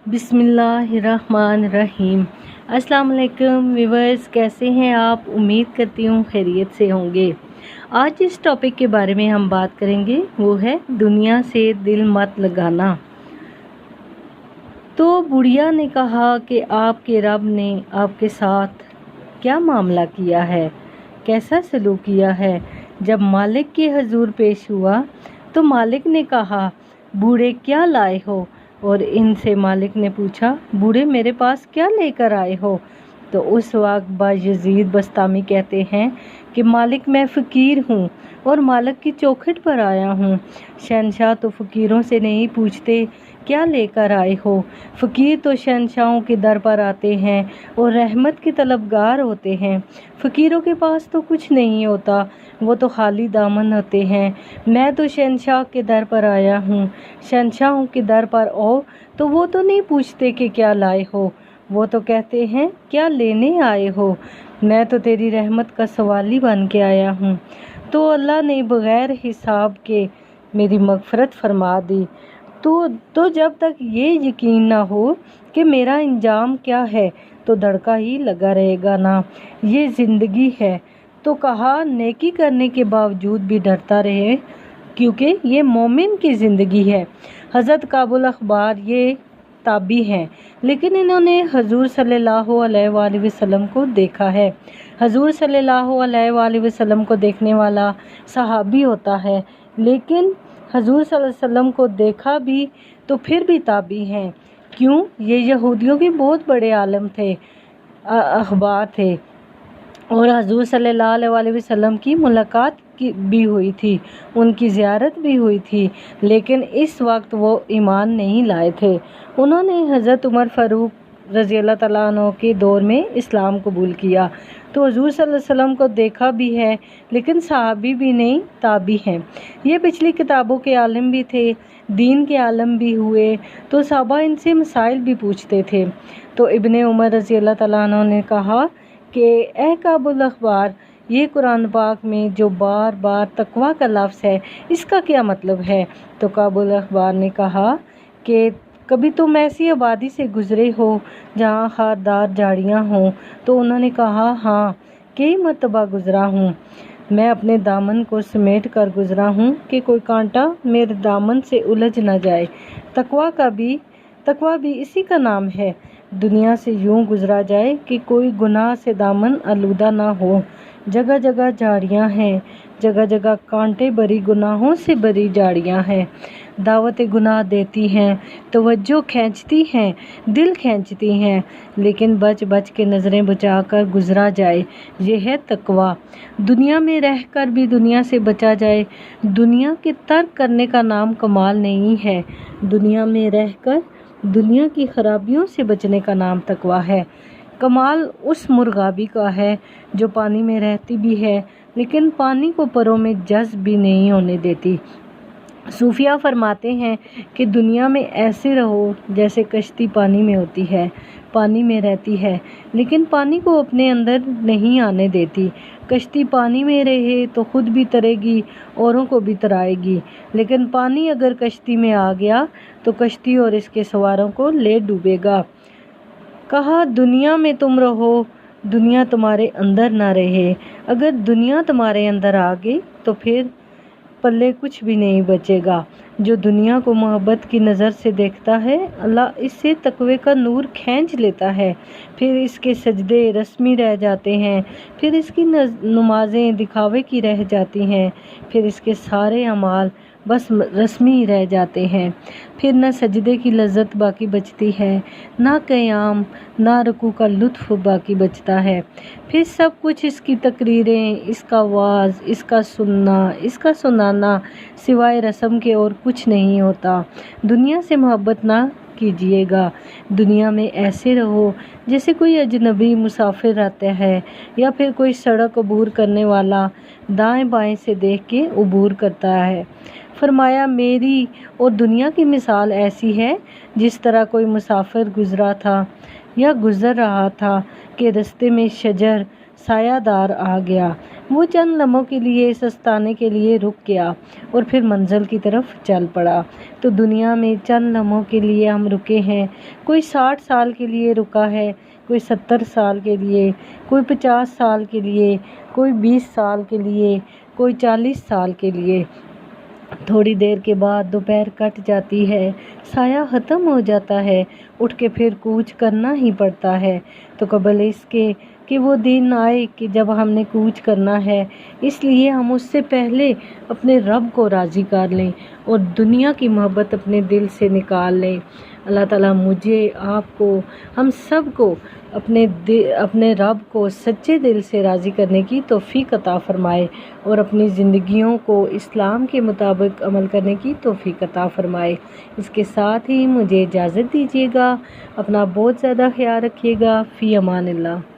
बिस्मिल्लाहिर्रहमानिर्रहीम। अस्सलाम वालेकुम व्यूअर्स, कैसे हैं आप? उम्मीद करती हूँ खैरियत से होंगे। आज जिस टॉपिक के बारे में हम बात करेंगे वो है दुनिया से दिल मत लगाना। तो बुढ़िया ने कहा कि आपके रब ने आपके साथ क्या मामला किया है, कैसा सलूक किया है। जब मालिक के हजूर पेश हुआ तो मालिक ने कहा, बूढ़े क्या लाए हो? और इनसे मालिक ने पूछा, बूढ़े मेरे पास क्या लेकर आए हो? तो उस वक्त बायजीद बस्तामी कहते हैं कि मालिक मैं फ़कीर हूँ और मालिक की चौखट पर आया हूँ। शहनशाह तो फ़कीरों से नहीं पूछते क्या लेकर आए हो। फ़कीर तो शहनशाहों के दर पर आते हैं और रहमत के तलबगार होते हैं। फ़कीरों के पास तो कुछ नहीं होता, वो तो खाली दामन होते हैं। मैं तो शहनशाह के दर पर आया हूँ। शहनशाहों के दर पर आओ तो वो तो नहीं पूछते कि क्या लाए हो, वो तो कहते हैं क्या लेने आए हो। मैं तो तेरी रहमत का सवाली बन के आया हूँ। तो अल्लाह ने बग़ैर हिसाब के मेरी मग़फ़रत फरमा दी। तो जब तक ये यकीन ना हो कि मेरा इंजाम क्या है तो धड़का ही लगा रहेगा ना। ये ज़िंदगी है। तो कहा नेकी करने के बावजूद भी डरता रहे, क्योंकि ये मोमिन की ज़िंदगी है। हज़रत काबुल अखबार ये ताबी हैं, लेकिन इन्होंने हजूर सल्लल्लाहु अलैहि वसल्लम को देखा है। हजूर सल्लल्लाहु अलैहि वसल्लम को देखने वाला सहाबी होता है, लेकिन हजूर सल्लल्लाहु अलैहि वसल्लम को देखा भी तो फिर भी ताबी हैं। क्यों? ये यहूदियों के बहुत बड़े आलम थे, अखबार थे, और हजूर सल्लल्लाहु अलैहि वसल्लम की मुलाकात भी हुई थी, उनकी ज़ियारत भी हुई थी, लेकिन इस वक्त वो ईमान नहीं लाए थे। उन्होंने हज़रत उमर फ़ारूक रज़ी अल्लाह तआला अन्हु के दौर में इस्लाम कबूल किया। तो हजूर सल्लल्लाहु अलैहि वसल्लम को देखा भी है, लेकिन सहाबी भी नहीं, ताबी हैं। ये पिछली किताबों के आलिम भी थे, दीन के आलम भी हुए, तो सहाबा इनसे मसाइल भी पूछते थे। तो इब्ने उमर रज़ी अल्लाह तआला अन्हु ने कहा कि ए काबुल अखबार, ये कुरान पाक में जो बार बार तकवा का लफ्ज़ है, इसका क्या मतलब है? तो काबुल अखबार ने कहा कि कभी तुम ऐसी आबादी से गुज़रे हो जहाँ खारदार झाड़ियाँ हों? तो उन्होंने कहा, हाँ, कई मरतबा गुज़रा हूँ। मैं अपने दामन को समेट कर गुज़रा हूँ कि कोई कांटा मेरे दामन से उलझ न जाए। तकवा भी इसी का नाम है। दुनिया से यूं गुज़रा जाए कि कोई गुनाह से दामन आलूदा ना हो। जगह जगह झाड़ियाँ हैं, जगह जगह कांटे भरी गुनाहों से भरी झाड़ियाँ हैं। दावत गुनाह देती हैं, तवज्जो खींचती हैं, दिल खींचती हैं, लेकिन बच बच के नज़रें बचा कर गुज़रा जाए, ये है तकवा। दुनिया में रह कर भी दुनिया से बचा जाए। दुनिया के तर्क करने का नाम कमाल नहीं है। दुनिया में रह कर दुनिया की खराबियों से बचने का नाम तकवा है। कमाल उस मुर्गाबी का है जो पानी में रहती भी है, लेकिन पानी को परों में जज्ब भी नहीं होने देती। सूफिया फरमाते हैं कि दुनिया में ऐसे रहो जैसे कश्ती पानी में होती है, पानी में रहती है, लेकिन पानी को अपने अंदर नहीं आने देती। कश्ती पानी में रहे तो खुद भी तरेगी, औरों को भी तराएगी, लेकिन पानी अगर कश्ती में आ गया तो कश्ती और इसके सवारों को ले डूबेगा। कहा दुनिया में तुम रहो, दुनिया तुम्हारे अंदर ना रहे। अगर दुनिया तुम्हारे अंदर आ गई तो फिर पल्ले कुछ भी नहीं बचेगा। जो दुनिया को मोहब्बत की नज़र से देखता है, अल्लाह इससे तकवे का नूर खींच लेता है। फिर इसके सजदे रस्मी रह जाते हैं, फिर इसकी नमाज़ें दिखावे की रह जाती हैं, फिर इसके सारे अमाल बस रस्मी रह जाते हैं। फिर न सजदे की लज्जत बाकी बचती है, ना क़याम, ना रुकू का लुत्फ़ बाकी बचता है। फिर सब कुछ इसकी तकरीरें, इसका वाज, इसका सुनना, इसका सुनाना सिवाय रस्म के और कुछ नहीं होता। दुनिया से मोहब्बत ना कीजिएगा। दुनिया में ऐसे रहो जैसे कोई अजनबी मुसाफिर रहता है, या फिर कोई सड़क अबूर करने वाला दाएं बाएं से देख के अबूर करता है। फरमाया मेरी और दुनिया की मिसाल ऐसी है जिस तरह कोई मुसाफिर गुज़रा था या गुज़र रहा था कि रास्ते में शजर सायादार आ गया। وہ چند لمحوں کے لیے سستانے کے لیے رک گیا اور پھر منزل کی طرف چل پڑا۔ تو دنیا میں چند لمحوں کے لیے ہم رکے ہیں، کوئی 60 سال کے لیے رکا ہے، کوئی 70 سال کے لیے، کوئی 50 سال کے لیے، کوئی 20 سال کے لیے، کوئی 40 سال کے لیے۔ تھوڑی دیر کے بعد دوپہر کٹ جاتی ہے، سایہ ختم ہو جاتا ہے، اٹھ کے پھر کوچ کرنا ہی پڑتا ہے۔ تو قبل اس کے کہ وہ دن آئے کہ جب ہم نے کوچ کرنا ہے، اس لیے ہم اس سے پہلے اپنے رب کو راضی کر لیں اور دنیا کی محبت اپنے دل سے نکال لیں۔ اللہ تعالیٰ مجھے، آپ کو، ہم سب کو اپنے رب کو سچے دل سے راضی کرنے کی توفیق عطا فرمائے اور اپنی زندگیوں کو اسلام کے مطابق عمل کرنے کی توفیق عطا فرمائے۔ اس کے ساتھ ہی مجھے اجازت دیجیے گا، اپنا بہت زیادہ خیال رکھیے گا۔ فی امان اللہ۔